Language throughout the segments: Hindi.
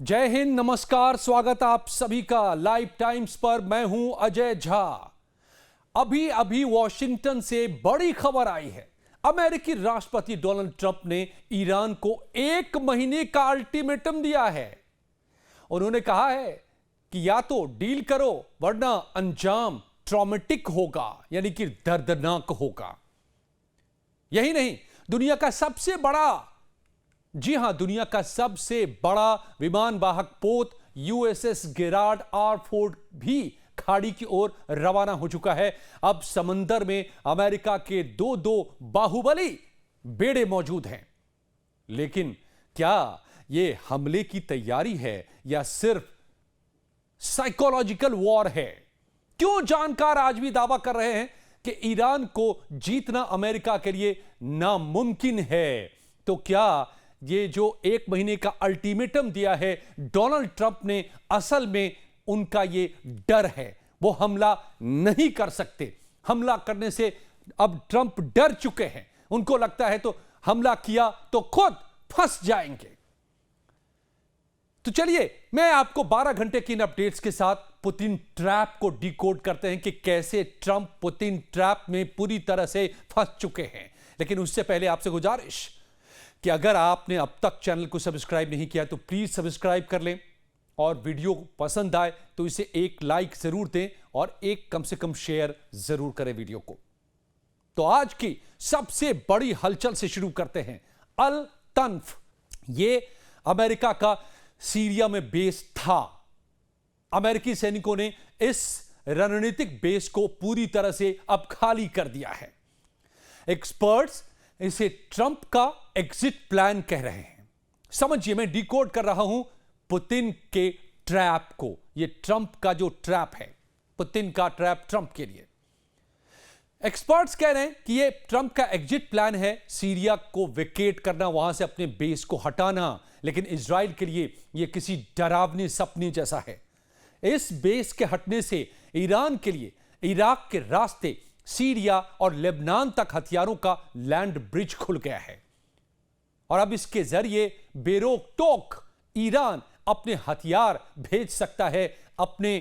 जय हिंद, नमस्कार, स्वागत आप सभी का लाइव टाइम्स पर। मैं हूं अजय झा। अभी अभी वॉशिंगटन से बड़ी खबर आई है। अमेरिकी राष्ट्रपति डोनाल्ड ट्रंप ने ईरान को 1 महीने का अल्टीमेटम दिया है। उन्होंने कहा है कि या तो डील करो वरना अंजाम ट्रॉमेटिक होगा, यानी कि दर्दनाक होगा। यही नहीं, दुनिया का सबसे बड़ा, जी हां, दुनिया का सबसे बड़ा विमान वाहक पोत यूएसएस गेरार्ड आर फोर्ड भी खाड़ी की ओर रवाना हो चुका है। अब समंदर में अमेरिका के दो बाहुबली बेड़े मौजूद हैं। लेकिन क्या यह हमले की तैयारी है या सिर्फ साइकोलॉजिकल वॉर है? क्यों जानकार आज भी दावा कर रहे हैं कि ईरान को जीतना अमेरिका के लिए नामुमकिन है? तो क्या ये जो 1 महीने का अल्टीमेटम दिया है डोनाल्ड ट्रंप ने, असल में उनका ये डर है, वो हमला नहीं कर सकते। हमला करने से अब ट्रंप डर चुके हैं। उनको लगता है तो हमला किया तो खुद फंस जाएंगे। तो चलिए मैं आपको 12 घंटे की इन अपडेट्स के साथ पुतिन ट्रैप को डिकोड करते हैं कि कैसे ट्रंप पुतिन ट्रैप में पूरी तरह से फंस चुके हैं। लेकिन उससे पहले आपसे गुजारिश कि अगर आपने अब तक चैनल को सब्सक्राइब नहीं किया तो प्लीज सब्सक्राइब कर लें, और वीडियो पसंद आए तो इसे एक लाइक जरूर दें और एक कम से कम शेयर जरूर करें वीडियो को। तो आज की सबसे बड़ी हलचल से शुरू करते हैं। अल तन्फ, ये अमेरिका का सीरिया में बेस था। अमेरिकी सैनिकों ने इस रणनीतिक बेस को पूरी तरह से अब खाली कर दिया है। एक्सपर्ट्स इसे ट्रंप का एग्जिट प्लान कह रहे हैं। समझिए, मैं डिकोड कर रहा हूं पुतिन के ट्रैप को। यह ट्रंप का जो ट्रैप है, पुतिन का ट्रैप ट्रंप के लिए। एक्सपर्ट्स कह रहे हैं कि यह ट्रंप का एग्जिट प्लान है, सीरिया को वेकेट करना, वहां से अपने बेस को हटाना। लेकिन इजराइल के लिए यह किसी डरावने सपने जैसा है। इस बेस के हटने से ईरान के लिए इराक के रास्ते, सीरिया और लेबनान तक हथियारों का लैंड ब्रिज खुल गया है। और अब इसके जरिए बेरोक टोक ईरान अपने हथियार भेज सकता है अपने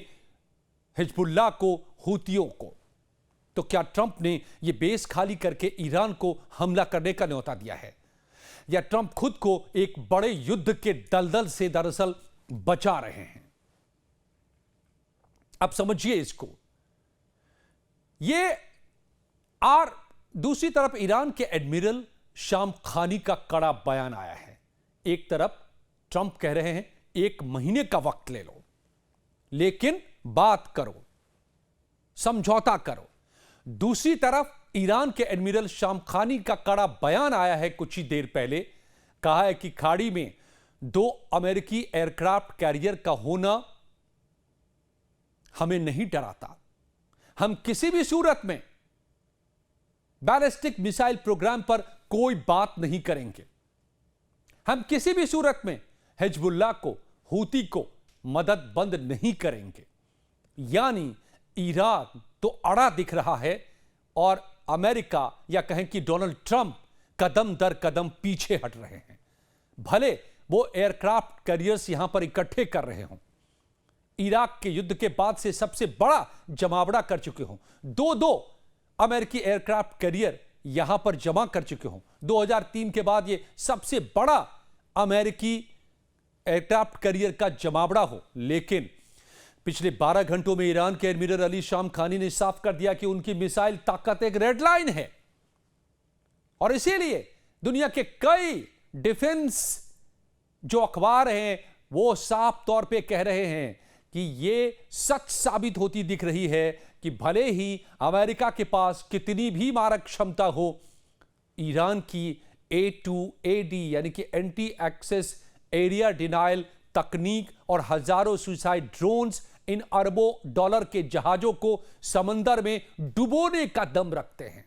हिजबुल्लाह को, हूतियों को। तो क्या ट्रंप ने यह बेस खाली करके ईरान को हमला करने का न्योता दिया है, या ट्रंप खुद को एक बड़े युद्ध के दलदल से दरअसल बचा रहे हैं? अब समझिए इसको। और दूसरी तरफ ईरान के एडमिरल शाम खानी का कड़ा बयान आया है। एक तरफ ट्रंप कह रहे हैं 1 महीने का वक्त ले लो, लेकिन बात करो, समझौता करो। दूसरी तरफ ईरान के एडमिरल शाम खानी का कड़ा बयान आया है कुछ ही देर पहले। कहा है कि खाड़ी में 2 अमेरिकी एयरक्राफ्ट कैरियर का होना हमें नहीं डराता। हम किसी भी सूरत में बैलिस्टिक मिसाइल प्रोग्राम पर कोई बात नहीं करेंगे। हम किसी भी सूरत में हिजबुल्लाह को, हूती को मदद बंद नहीं करेंगे। यानी ईरान तो अड़ा दिख रहा है और अमेरिका, या कहें कि डोनाल्ड ट्रंप, कदम दर कदम पीछे हट रहे हैं। भले वो एयरक्राफ्ट कैरियर्स यहां पर इकट्ठे कर रहे हों, इराक के युद्ध के बाद से सबसे बड़ा जमावड़ा कर चुके हों, दो अमेरिकी एयरक्राफ्ट कैरियर यहां पर जमा कर चुके हों, 2003 के बाद यह सबसे बड़ा अमेरिकी एयरक्राफ्ट कैरियर का जमावड़ा हो। लेकिन पिछले 12 घंटों में ईरान के एडमिरल अली शाम खानी ने साफ कर दिया कि उनकी मिसाइल ताकत एक रेड लाइन है। और इसीलिए दुनिया के कई डिफेंस जो अखबार हैं वो साफ तौर पे कह रहे हैं कि यह सच साबित होती दिख रही है कि भले ही अमेरिका के पास कितनी भी मारक क्षमता हो, ईरान की A2AD यानी कि एंटी एक्सेस एरिया डिनायल तकनीक और हजारों सुसाइड ड्रोन्स इन अरबों डॉलर के जहाजों को समंदर में डुबोने का दम रखते हैं।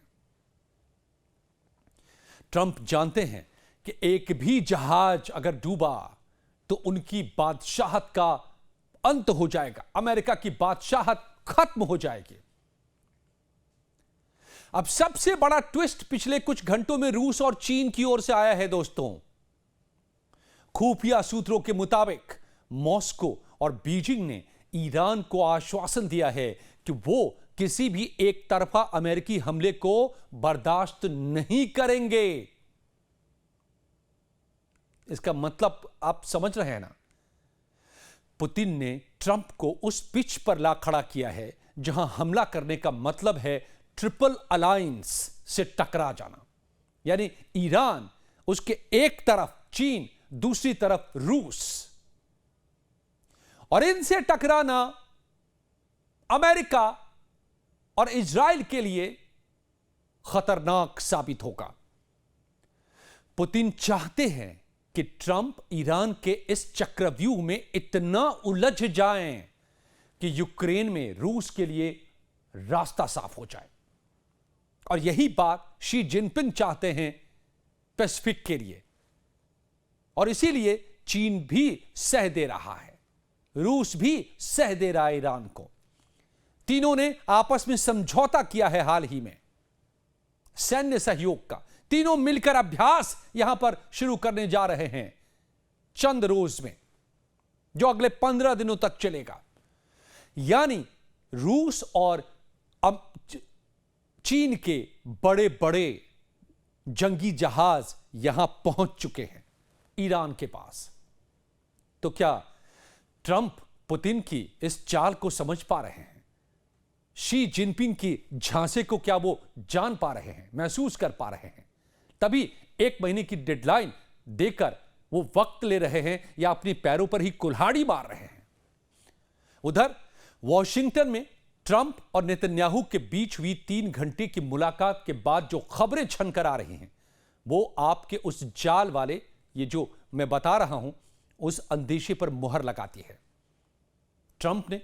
ट्रंप जानते हैं कि एक भी जहाज अगर डूबा तो उनकी बादशाहत का अंत हो जाएगा, अमेरिका की बादशाहत खत्म हो जाएगी। अब सबसे बड़ा ट्विस्ट पिछले कुछ घंटों में रूस और चीन की ओर से आया है दोस्तों। खुफिया सूत्रों के मुताबिक मॉस्को और बीजिंग ने ईरान को आश्वासन दिया है कि वो किसी भी एक तरफा अमेरिकी हमले को बर्दाश्त नहीं करेंगे। इसका मतलब आप समझ रहे हैं ना? पुतिन ने ट्रंप को उस पिच पर ला खड़ा किया है जहां हमला करने का मतलब है ट्रिपल अलायंस से टकरा जाना, यानी ईरान, उसके एक तरफ चीन, दूसरी तरफ रूस, और इनसे टकराना अमेरिका और इजराइल के लिए खतरनाक साबित होगा। पुतिन चाहते हैं कि ट्रंप ईरान के इस चक्रव्यूह में इतना उलझ जाएं कि यूक्रेन में रूस के लिए रास्ता साफ हो जाए, और यही बात शी जिनपिंग चाहते हैं पैसिफिक के लिए, और इसीलिए चीन भी सह दे रहा है, रूस भी सह दे रहा है ईरान को। तीनों ने आपस में समझौता किया है हाल ही में सैन्य सहयोग का। तीनों मिलकर अभ्यास यहां पर शुरू करने जा रहे हैं चंद रोज में, जो अगले 15 दिनों तक चलेगा। यानी रूस और चीन के बड़े बड़े जंगी जहाज यहां पहुंच चुके हैं ईरान के पास। तो क्या ट्रंप पुतिन की इस चाल को समझ पा रहे हैं? शी जिनपिंग की झांसे को क्या वो जान पा रहे हैं, महसूस कर पा रहे हैं? तभी 1 महीने की डेडलाइन देकर वो वक्त ले रहे हैं या अपने पैरों पर ही कुल्हाड़ी मार रहे हैं। उधर वॉशिंगटन में ट्रंप और नेतन्याहू के बीच हुई 3 घंटे की मुलाकात के बाद जो खबरें छनकर आ रही हैं, वो आपके उस जाल वाले, ये जो मैं बता रहा हूं, उस अंदेशे पर मुहर लगाती है। ट्रंप ने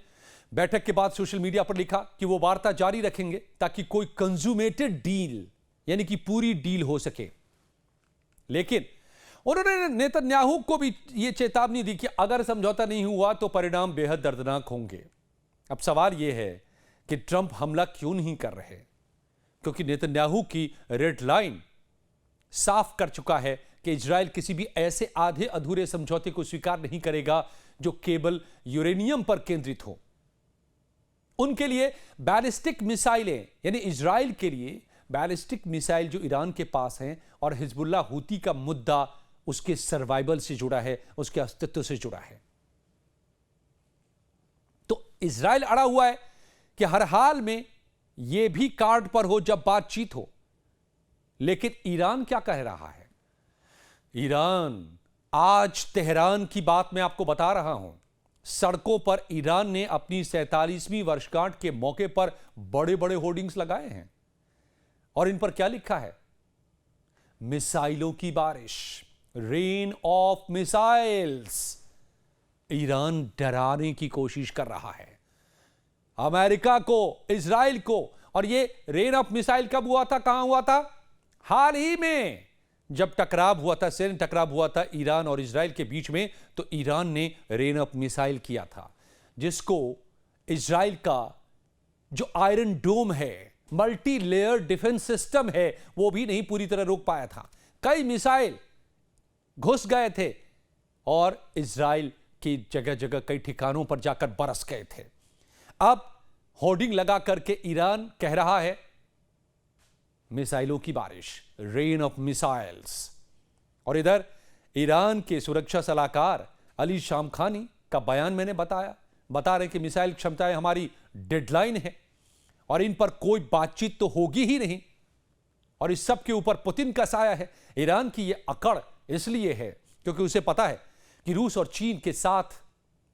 बैठक के बाद सोशल मीडिया पर लिखा कि वो वार्ता जारी रखेंगे ताकि कोई कंज्यूमेटेड डील, यानी कि पूरी डील हो सके। लेकिन उन्होंने नेतन्याहू को भी यह चेतावनी दी कि अगर समझौता नहीं हुआ तो परिणाम बेहद दर्दनाक होंगे। अब सवाल यह है कि ट्रंप हमला क्यों नहीं कर रहे? क्योंकि नेतन्याहू की रेड लाइन साफ कर चुका है कि इजराइल किसी भी ऐसे आधे अधूरे समझौते को स्वीकार नहीं करेगा जो केवल यूरेनियम पर केंद्रित हो। उनके लिए बैलिस्टिक मिसाइलें, यानी इजराइल के लिए बैलिस्टिक मिसाइल जो ईरान के पास हैं, और हिजबुल्लाह हूती का मुद्दा उसके सर्वाइवल से जुड़ा है, उसके अस्तित्व से जुड़ा है। तो इजराइल अड़ा हुआ है कि हर हाल में यह भी कार्ड पर हो जब बातचीत हो। लेकिन ईरान क्या कह रहा है? ईरान, आज तेहरान की बात मैं आपको बता रहा हूं, सड़कों पर ईरान ने अपनी 47वीं वर्षगांठ के मौके पर बड़े बड़े होर्डिंग्स लगाए हैं, और इन पर क्या लिखा है? मिसाइलों की बारिश, रेन ऑफ मिसाइल्स। ईरान डराने की कोशिश कर रहा है अमेरिका को, इजराइल को। और ये रेन ऑफ मिसाइल कब हुआ था, कहां हुआ था? हाल ही में जब टकराव हुआ था, सैन्य टकराव हुआ था ईरान और इजराइल के बीच में, तो ईरान ने रेन ऑफ मिसाइल किया था, जिसको इजराइल का जो आयरन डोम है, मल्टी लेयर डिफेंस सिस्टम है, वो भी नहीं पूरी तरह रोक पाया था। कई मिसाइल घुस गए थे और इजराइल की जगह जगह कई ठिकानों पर जाकर बरस गए थे। अब होर्डिंग लगा करके ईरान कह रहा है मिसाइलों की बारिश, रेन ऑफ मिसाइल्स। और इधर ईरान के सुरक्षा सलाहकार अली शामखानी का बयान मैंने बता रहे कि मिसाइल क्षमताएं हमारी डेडलाइन है और इन पर कोई बातचीत तो होगी ही नहीं, और इस सब के ऊपर पुतिन का साया है। ईरान की यह अकड़ इसलिए है क्योंकि उसे पता है कि रूस और चीन के साथ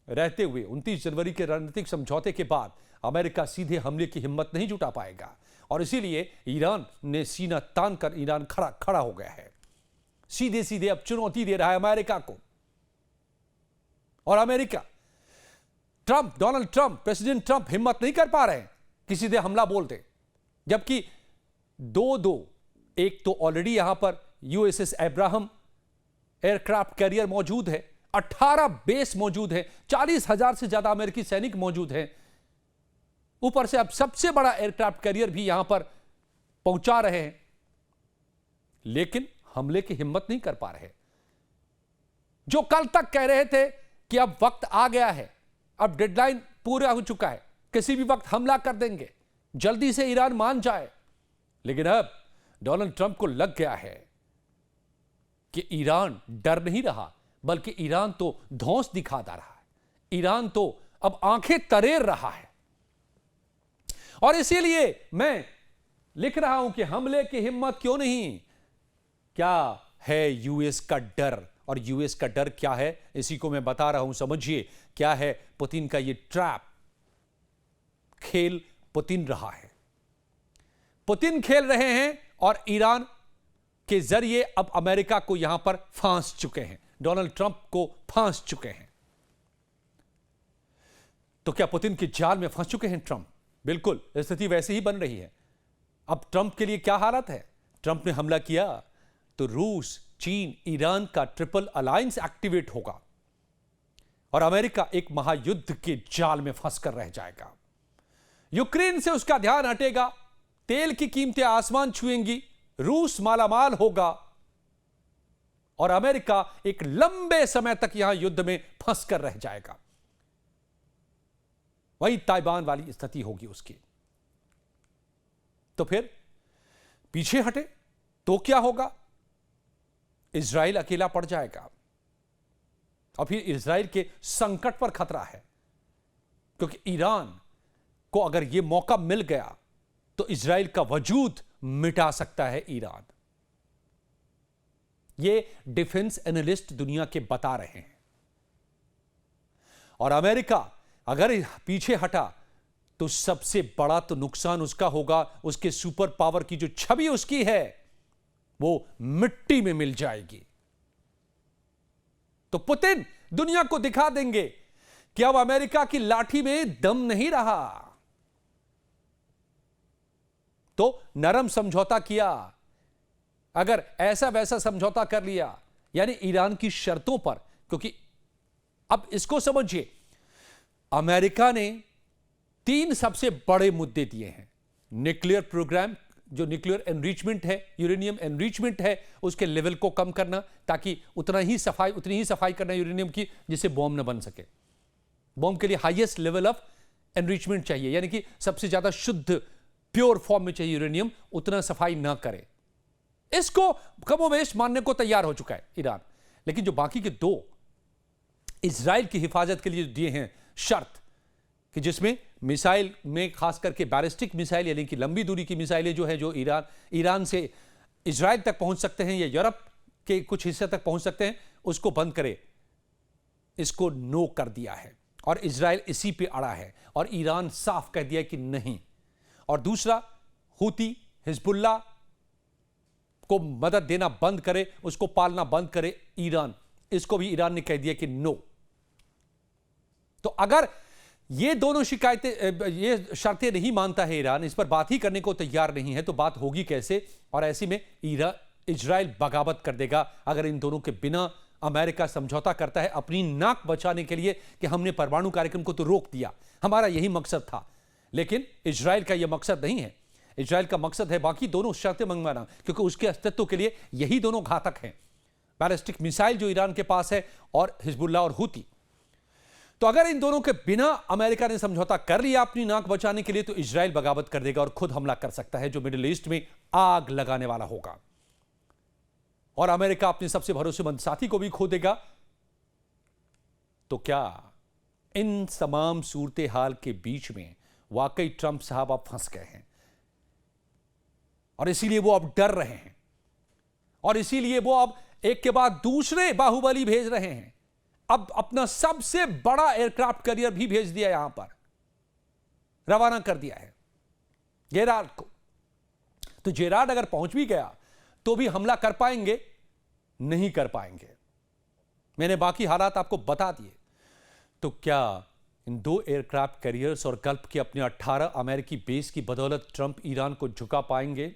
रहते हुए 29 जनवरी के रणनीतिक समझौते के बाद अमेरिका सीधे हमले की हिम्मत नहीं जुटा पाएगा, और इसीलिए ईरान ने सीना तान कर ईरान खड़ा हो गया है। सीधे सीधे अब चुनौती दे रहा है अमेरिका को। और America, Donald Trump, president Trump हिम्मत नहीं कर पा रहे हैं कि सीधे हमला बोलते, जबकि एक तो ऑलरेडी यहां पर यूएसएस अब्राहम एयरक्राफ्ट कैरियर मौजूद है, 18 बेस मौजूद है, 40,000 से ज्यादा अमेरिकी सैनिक मौजूद हैं। ऊपर से अब सबसे बड़ा एयरक्राफ्ट कैरियर भी यहां पर पहुंचा रहे हैं, लेकिन हमले की हिम्मत नहीं कर पा रहे। जो कल तक कह रहे थे कि अब वक्त आ गया है, अब डेडलाइन पूरा हो चुका है, किसी भी वक्त हमला कर देंगे, जल्दी से ईरान मान जाए। लेकिन अब डोनाल्ड ट्रंप को लग गया है कि ईरान डर नहीं रहा, बल्कि ईरान तो धौंस दिखाता रहा है, ईरान तो अब आंखें तरेर रहा है। और इसीलिए मैं लिख रहा हूं कि हमले की हिम्मत क्यों नहीं। क्या है यूएस का डर, और यूएस का डर क्या है इसी को मैं बता रहा हूं, समझिए। क्या है पुतिन का ये ट्रैप खेल पुतिन रहा है, पुतिन खेल रहे हैं और ईरान के जरिए अब अमेरिका को यहां पर फांस चुके हैं, डोनाल्ड ट्रंप को फांस चुके हैं। तो क्या पुतिन की जाल में फंस चुके हैं ट्रंप? बिल्कुल, स्थिति वैसे ही बन रही है। अब ट्रंप के लिए क्या हालत है? ट्रंप ने हमला किया तो रूस, चीन, ईरान का ट्रिपल अलायंस एक्टिवेट होगा और अमेरिका एक महायुद्ध के जाल में फंसकर रह जाएगा। यूक्रेन से उसका ध्यान हटेगा, तेल की कीमतें आसमान छुएंगी, रूस मालामाल होगा और अमेरिका एक लंबे समय तक यहां युद्ध में फंसकर रह जाएगा। वही ताइवान वाली स्थिति होगी उसकी। तो फिर पीछे हटे तो क्या होगा? इजराइल अकेला पड़ जाएगा और फिर इजराइल के संकट पर खतरा है, क्योंकि ईरान को अगर यह मौका मिल गया तो इजराइल का वजूद मिटा सकता है ईरान। ये डिफेंस एनालिस्ट दुनिया के बता रहे हैं। और अमेरिका अगर पीछे हटा तो सबसे बड़ा तो नुकसान उसका होगा, उसके सुपर पावर की जो छवि उसकी है वो मिट्टी में मिल जाएगी। तो पुतिन दुनिया को दिखा देंगे कि अब अमेरिका की लाठी में दम नहीं रहा। तो नरम समझौता किया, अगर ऐसा वैसा समझौता कर लिया, यानी ईरान की शर्तों पर, क्योंकि अब इसको समझिए, अमेरिका ने 3 सबसे बड़े मुद्दे दिए हैं। न्यूक्लियर प्रोग्राम, जो न्यूक्लियर एनरिचमेंट है, यूरेनियम एनरिचमेंट है, उसके लेवल को कम करना, ताकि उतनी ही सफाई करना यूरेनियम की जिससे बॉम्ब न बन सके। बॉम्ब के लिए हाईएस्ट लेवल ऑफ एनरिचमेंट चाहिए, यानी कि सबसे ज्यादा शुद्ध प्योर फॉर्म में चाहिए यूरेनियम, उतना सफाई ना करे। इसको कमोबेश मानने को तैयार हो चुका है ईरान। लेकिन जो बाकी के 2 इजराइल की हिफाजत के लिए दिए हैं शर्त, कि जिसमें मिसाइल में खास करके बैलिस्टिक मिसाइल, यानी कि लंबी दूरी की मिसाइलें जो है, जो ईरान से इजराइल तक पहुंच सकते हैं या यूरोप के कुछ हिस्से तक पहुंच सकते हैं, उसको बंद करे। इसको नो कर दिया है और इजराइल इसी पे अड़ा है और ईरान साफ कह दिया कि नहीं। और दूसरा, हूती, हिजबुल्लाह को मदद देना बंद करे, उसको पालना बंद करे ईरान, इसको भी ईरान ने कह दिया कि नो। तो अगर ये दोनों शिकायतें, ये शर्तें नहीं मानता है ईरान, इस पर बात ही करने को तैयार नहीं है, तो बात होगी कैसे? और ऐसे में इजराइल बगावत कर देगा अगर इन दोनों के बिना अमेरिका समझौता करता है, अपनी नाक बचाने के लिए कि हमने परमाणु कार्यक्रम को तो रोक दिया, हमारा यही मकसद था। लेकिन इजराइल का यह मकसद नहीं है। इजराइल का मकसद है बाकी दोनों शर्तें मंगवाना, क्योंकि उसके अस्तित्व के लिए यही दोनों घातक हैं, बैलिस्टिक मिसाइल जो ईरान के पास है और हिजबुल्लाह और हूती। तो अगर इन दोनों के बिना अमेरिका ने समझौता कर लिया अपनी नाक बचाने के लिए, तो इजराइल बगावत कर देगा और खुद हमला कर सकता है, जो मिडिल ईस्ट में आग लगाने वाला होगा। और अमेरिका अपने सबसे भरोसेमंद साथी को भी खो देगा। तो क्या इन तमाम सूरत हाल के बीच में वाकई ट्रंप साहब अब फंस गए हैं और इसीलिए वो अब डर रहे हैं और इसीलिए वो अब एक के बाद दूसरे बाहुबली भेज रहे हैं। अब अपना सबसे बड़ा एयरक्राफ्ट कैरियर भी भेज दिया, यहां पर रवाना कर दिया है जेरार्ड को। तो जेरार्ड अगर पहुंच भी गया तो भी हमला कर पाएंगे? नहीं कर पाएंगे। मैंने बाकी हालात आपको बता दिए। तो क्या इन 2 एयरक्राफ्ट कैरियर्स और गल्फ के अपने 18 अमेरिकी बेस की बदौलत ट्रंप ईरान को झुका पाएंगे?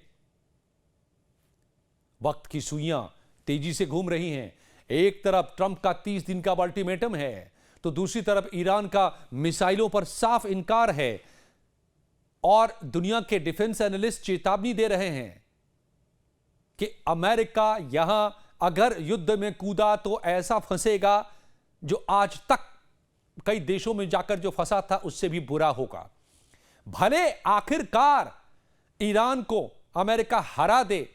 वक्त की सुइयां तेजी से घूम रही हैं। एक तरफ ट्रंप का 30 दिन का अल्टीमेटम है, तो दूसरी तरफ ईरान का मिसाइलों पर साफ इनकार है और दुनिया के डिफेंस एनालिस्ट चेतावनी दे रहे हैं कि अमेरिका यहां अगर युद्ध में कूदा तो ऐसा फंसेगा जो आज तक कई देशों में जाकर जो फंसा था उससे भी बुरा होगा। भले आखिरकार ईरान को अमेरिका हरा दे,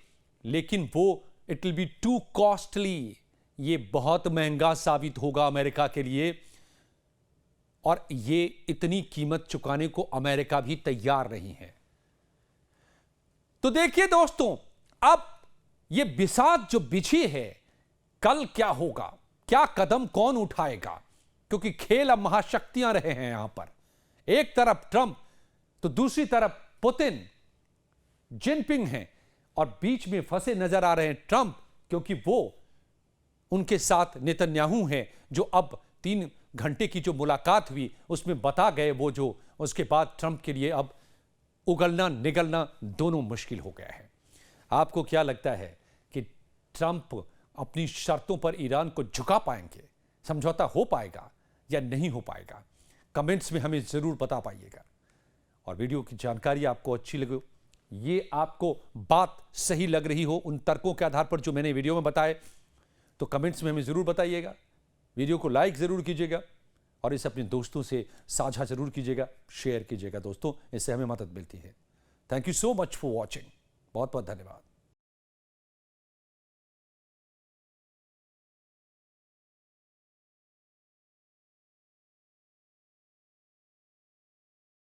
लेकिन वो it will be to costly, ये बहुत महंगा साबित होगा अमेरिका के लिए, और ये इतनी कीमत चुकाने को अमेरिका भी तैयार नहीं है। तो देखिए दोस्तों, अब ये बिसात जो बिछी है, कल क्या होगा, क्या कदम कौन उठाएगा, क्योंकि खेल अब महाशक्तियां रहे हैं यहां पर। एक तरफ ट्रंप तो दूसरी तरफ पुतिन, जिनपिंग हैं, और बीच में फंसे नजर आ रहे हैं ट्रंप, क्योंकि वो उनके साथ नेतन्याहू हैं, जो अब 3 घंटे की जो मुलाकात हुई उसमें बता गए वो, जो उसके बाद ट्रंप के लिए अब उगलना निगलना दोनों मुश्किल हो गया है। आपको क्या लगता है कि ट्रंप अपनी शर्तों पर ईरान को झुका पाएंगे, समझौता हो पाएगा या नहीं हो पाएगा? कमेंट्स में हमें जरूर बता पाइएगा। और वीडियो की जानकारी आपको अच्छी लगे, ये आपको बात सही लग रही हो उन तर्कों के आधार पर जो मैंने वीडियो में बताए, तो कमेंट्स में हमें जरूर बताइएगा। वीडियो को लाइक जरूर कीजिएगा और इसे अपने दोस्तों से साझा जरूर कीजिएगा, शेयर कीजिएगा दोस्तों, इससे हमें मदद मिलती है। Thank you so much for watching. बहुत बहुत धन्यवाद।